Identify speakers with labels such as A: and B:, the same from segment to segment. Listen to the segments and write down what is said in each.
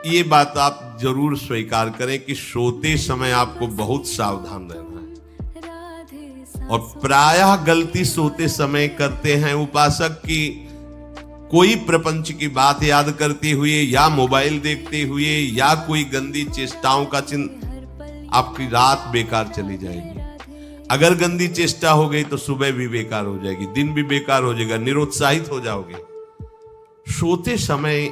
A: ये बात आप जरूर स्वीकार करें कि सोते समय आपको बहुत सावधान रहना है। और प्रायः गलती सोते समय करते हैं उपासक की कोई प्रपंच की बात याद करते हुए या मोबाइल देखते हुए या कोई गंदी चेष्टाओं का आपकी रात बेकार चली जाएगी। अगर गंदी चेष्टा हो गई तो सुबह भी बेकार हो जाएगी, दिन भी बेकार हो जाएगा, निरुत्साहित हो जाओगे। सोते समय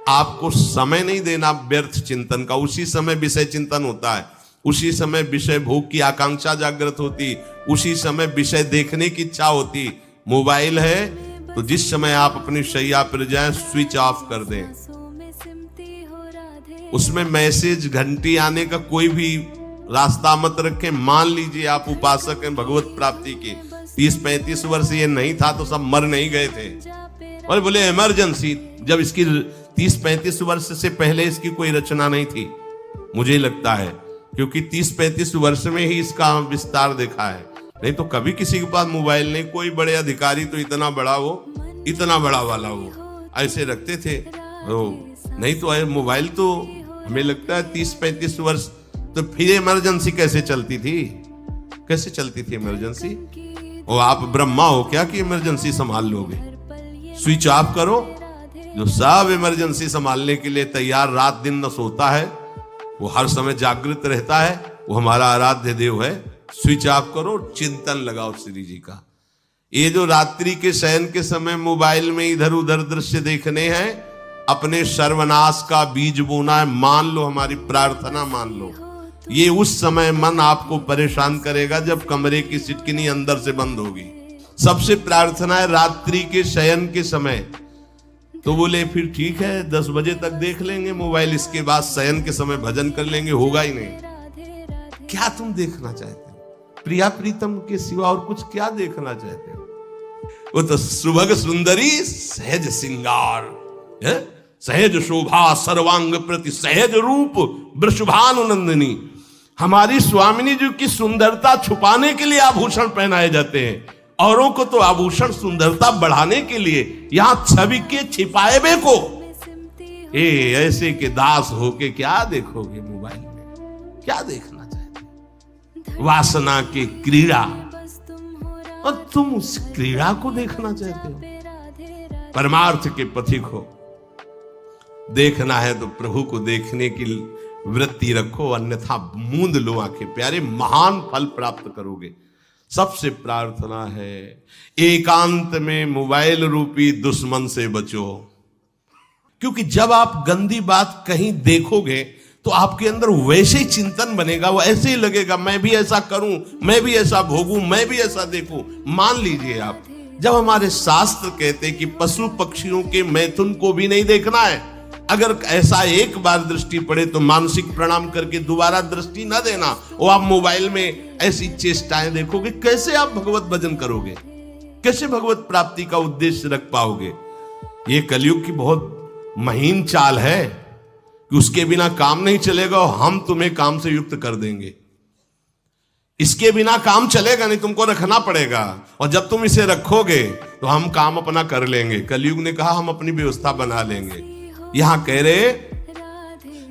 A: आपको समय नहीं देना व्यर्थ चिंतन का। उसी समय विषय चिंतन होता है, उसी समय विषय भोग की आकांक्षा जागृत होती, उसी समय विषय देखने की इच्छा होती। मोबाइल है तो जिस समय आप अपनी शैया पर जाएं स्विच ऑफ कर दें। उसमें मैसेज घंटी आने का कोई भी रास्ता मत रखें। मान लीजिए आप उपासक हैं भगवत प्राप्ति के, 30-35 वर्ष ये नहीं था तो सब मर नहीं गए थे। और बोले इमरजेंसी, जब इसकी 30-35 वर्ष से पहले इसकी कोई रचना नहीं थी, मुझे लगता है, क्योंकि 30-35 वर्ष में ही इसका विस्तार देखा है। नहीं तो कभी किसी के पास मोबाइल नहीं। कोई बड़े अधिकारी तो इतना बड़ा वो, इतना बड़ा वाला वो ऐसे रखते थे। नहीं तो मोबाइल तो हमें लगता है 30-35 वर्ष। तो फिर इमरजेंसी कैसे चलती थी? कैसे चलती थी इमरजेंसी? और आप ब्रह्मा हो क्या कि इमरजेंसी संभाल लोगे? स्विच ऑफ करो। जो सब इमरजेंसी संभालने के लिए तैयार, रात दिन न सोता है, वो हर समय जागृत रहता है, वो हमारा आराध्य देव है। स्विच ऑफ करो, चिंतन लगाओ श्री जी का। ये जो रात्रि के शयन के समय मोबाइल में इधर उधर दृश्य देखने हैं, अपने सर्वनाश का बीज बोना है। मान लो, हमारी प्रार्थना मान लो। ये उस समय मन आपको परेशान करेगा जब कमरे की सिटकिनी अंदर से बंद होगी। सबसे प्रार्थना है रात्रि के शयन के समय। तो बोले फिर ठीक है 10 बजे तक देख लेंगे मोबाइल, इसके बाद शयन के समय भजन कर लेंगे। होगा ही नहीं। क्या तुम देखना चाहते हो? प्रिया प्रीतम के सिवा और कुछ क्या देखना चाहते हो? वो तो सुभग सुंदरी सहज सिंगार, सहज शोभा सर्वांग प्रति सहज रूप वृषभानुनंदिनी। हमारी स्वामिनी जी की सुंदरता छुपाने के लिए आभूषण पहनाए जाते हैं, औरों को तो आभूषण सुंदरता बढ़ाने के लिए। यहां छवि के छिपाए बे को ऐसे के दास होके क्या देखोगे मोबाइल में? क्या देखना चाहते? वासना के क्रीड़ा, और तुम उस क्रीड़ा को देखना चाहते हो? परमार्थ के पथिक हो। देखना है तो प्रभु को देखने की वृत्ति रखो, अन्यथा मूंद लो आंखें। प्यारे, महान फल प्राप्त करोगे। सबसे प्रार्थना है एकांत में मोबाइल रूपी दुश्मन से बचो। क्योंकि जब आप गंदी बात कहीं देखोगे तो आपके अंदर वैसे ही चिंतन बनेगा, वो ऐसे ही लगेगा मैं भी ऐसा करूं, मैं भी ऐसा भोगूं, मैं भी ऐसा देखूं। मान लीजिए आप, जब हमारे शास्त्र कहते हैं कि पशु पक्षियों के मैथुन को भी नहीं देखना है, अगर ऐसा एक बार दृष्टि पड़े तो मानसिक प्रणाम करके दोबारा दृष्टि न देना। और आप मोबाइल में ऐसी चेष्टाएं देखोगे, कैसे आप भगवत भजन करोगे? कैसे भगवत प्राप्ति का उद्देश्य रख पाओगे? ये कलयुग की बहुत महीन चाल है कि उसके बिना काम नहीं चलेगा और हम तुम्हें काम से युक्त कर देंगे। इसके बिना काम चलेगा नहीं, तुमको रखना पड़ेगा। और जब तुम इसे रखोगे तो हम काम अपना कर लेंगे। कलयुग ने कहा हम अपनी व्यवस्था बना लेंगे। यहां कह रहे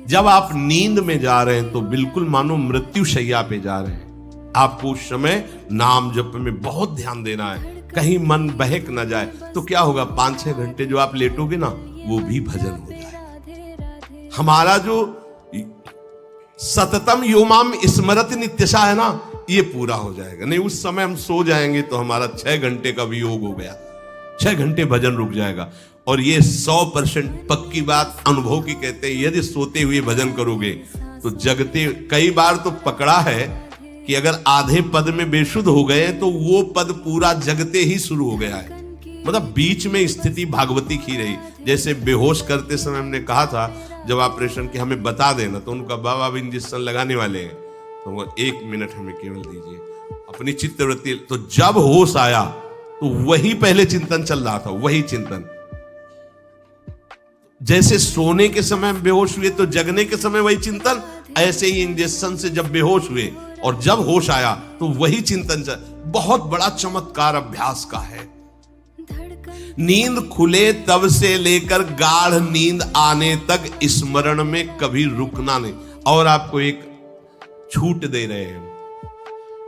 A: जब आप नींद में जा रहे हैं तो बिल्कुल मानो मृत्यु शैया पे जा रहे हैं। आपको उस समय नाम जप में बहुत ध्यान देना है, कहीं मन बहक न जाए। तो क्या होगा, 5-6 घंटे जो आप लेटोगे ना, वो भी भजन हो जाए। हमारा जो सततम योमाम स्मरति नित्यशा है ना, ये पूरा हो जाएगा। नहीं उस समय हम सो जाएंगे तो हमारा 6 घंटे का वियोग हो गया, 6 घंटे भजन रुक जाएगा। और ये 100% पक्की बात अनुभव की कहते हैं। यदि सोते हुए भजन करोगे तो जगते, कई बार तो पकड़ा है कि अगर आधे पद में बेशुद्ध हो गए तो वो पद पूरा जगते ही शुरू हो गया है। मतलब बीच में स्थिति भागवती की रही। जैसे बेहोश करते समय हमने कहा था जब ऑपरेशन के हमें बता देना, तो उनका बाबा अब इंजेक्शन लगाने वाले हैं, तो वो 1 मिनट हमें केवल दीजिए, अपनी चित्तवृत्ति। तो जब होश आया तो वही पहले चिंतन चल रहा था, वही चिंतन। जैसे सोने के समय बेहोश हुए तो जगने के समय वही चिंतन, ऐसे ही इंजेक्शन से जब बेहोश हुए और जब होश आया तो वही चिंतन। बहुत बड़ा चमत्कार अभ्यास का है। नींद खुले तब से लेकर गाढ़ नींद आने तक स्मरण में कभी रुकना नहीं। और आपको एक छूट दे रहे हैं।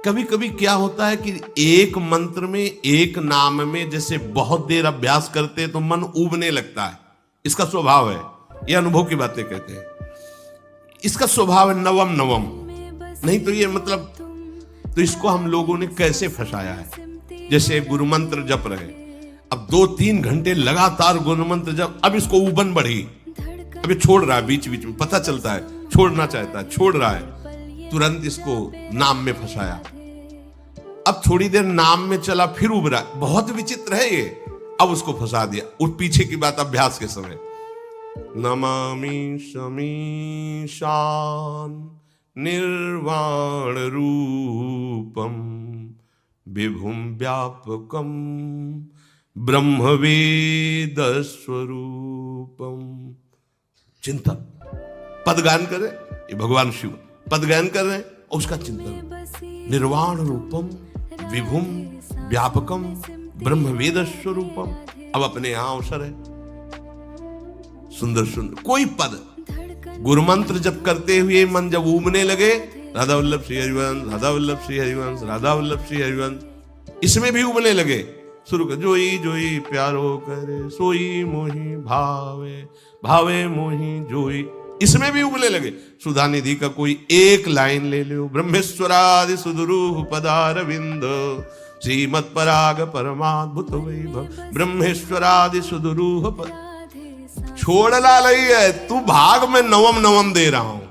A: कभी कभी क्या होता है कि एक मंत्र में, एक नाम में जैसे बहुत देर अभ्यास करते हैं तो मन उबने लगता है। इसका स्वभाव है, ये अनुभव की बातें कहते हैं। इसका स्वभाव है नवम नवम, नहीं तो ये मतलब, तो इसको हम लोगों ने कैसे फंसाया है। जैसे गुरु मंत्र जप रहे, अब 2-3 घंटे लगातार गुरु मंत्र जप, अब इसको उबन बढ़ी, अब ये छोड़ रहा है, बीच बीच में पता चलता है छोड़ना चाहता है, छोड़ रहा है, तुरंत इसको नाम में फंसाया। अब थोड़ी देर नाम में चला, फिर उभरा, बहुत विचित्र है ये, अब उसको फंसा दिया। उस पीछे की बात अभ्यास के समय, नमामि शमीशान निर्वाण रूपम विभुम व्यापकम ब्रह्मवेद स्वरूपम। चिंतन, पदगान कर रहे, ये भगवान शिव पदगान कर रहे हैं, और उसका चिंतन, निर्वाण रूपम विभुम व्यापकम ब्रह्मवेद स्वरूपम। अब अपने यहां अवसर है, सुंदर सुंदर कोई पद गुरु मंत्र जब करते हुए मन जब उमने लगे, राधा वल्लभ श्री हरिवंश, राधा वल्लभ श्री हरिवंश, राधा वल्लभ श्री हरिवंश, इसमें भी उमने लगे, शुरू कर, जोई जोई प्यारो करे सोई मोही भावे, भावे मोही जोई, इसमें भी उबले लगे। सुधा निधि का कोई एक लाइन ले लो, ब्रह्मेश्वरादि सुदुरूह पदारविंद श्रीमत् पराग परमाद्भुत वैभव, ब्रह्मेश्वरादि सुदुरूह पद, छोड़ना नहीं है, तू भाग में नवम नवम दे रहा हूं,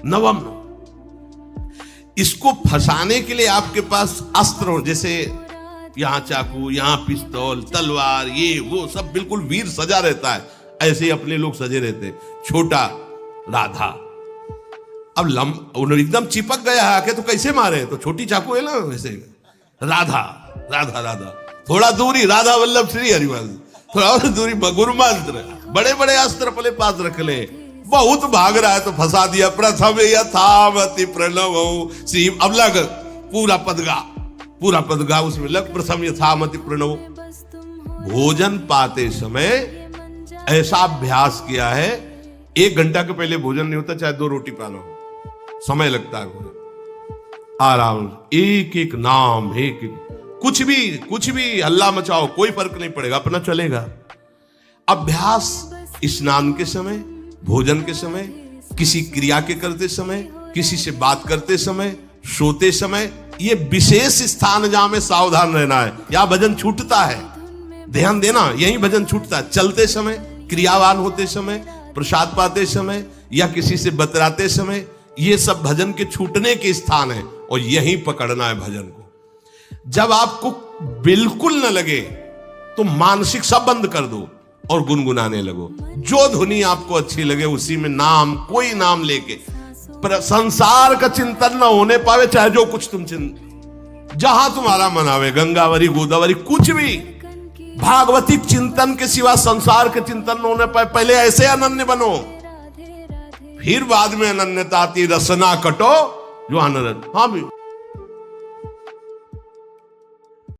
A: नवम। इसको फंसाने के लिए आपके पास अस्त्र हो, जैसे यहां चाकू, यहां पिस्तौल, तलवार, ये वो सब बिल्कुल वीर सजा रहता है, ऐसे ही अपने लोग सजे रहते। छोटा राधा, अब एकदम चिपक गया आके तो कैसे मारे, तो छोटी चाकू है ना वैसे, राधा राधा राधा, थोड़ा दूरी राधा वल्लभ श्री हरिवंश, थोड़ा और दूरी गुरु मंत्र, बड़े बड़े अस्त्र अपने पास रख ले, बहुत भाग रहा है तो फंसा दिया। प्रथम यथावति प्रणव श्री, अब लग पूरा पदगा, पूरा पदगा उसमें लग, प्रथम यथामति प्रणव। भोजन पाते समय ऐसा अभ्यास किया है, 1 घंटा के पहले भोजन नहीं होता, चाहे 2 रोटी पाना हो, समय लगता है भोजन, आराम, एक एक नाम, एक एक, कुछ भी हल्ला मचाओ, कोई फर्क नहीं पड़ेगा, अपना चलेगा। अभ्यास स्नान के समय, भोजन के समय, किसी क्रिया के करते समय, किसी से बात करते समय, सोते समय, ये विशेष स्थान जहां में सावधान रहना है। यहां भजन छूटता है, ध्यान देना, यही भजन छूटता है। चलते समय, क्रियावान होते समय, प्रसाद पाते समय, या किसी से बतराते समय, ये सब भजन के छूटने के स्थान है, और यहीं पकड़ना है भजन को। जब आपको बिल्कुल न लगे तो मानसिक सब बंद कर दो और गुनगुनाने लगो, जो धुनी आपको अच्छी लगे उसी में नाम, कोई नाम लेके, संसार का चिंतन न होने पावे, चाहे जो कुछ तुम जहां तुम्हारा मन आवे, गंगावरी गोदावरी, कुछ भी, भागवतिक चिंतन के सिवा संसार के चिंतन न होने पाए। पहले ऐसे अनन्य बनो, फिर बाद में अनन्यता आती, रसना कटो जो अनरन। हाँ भी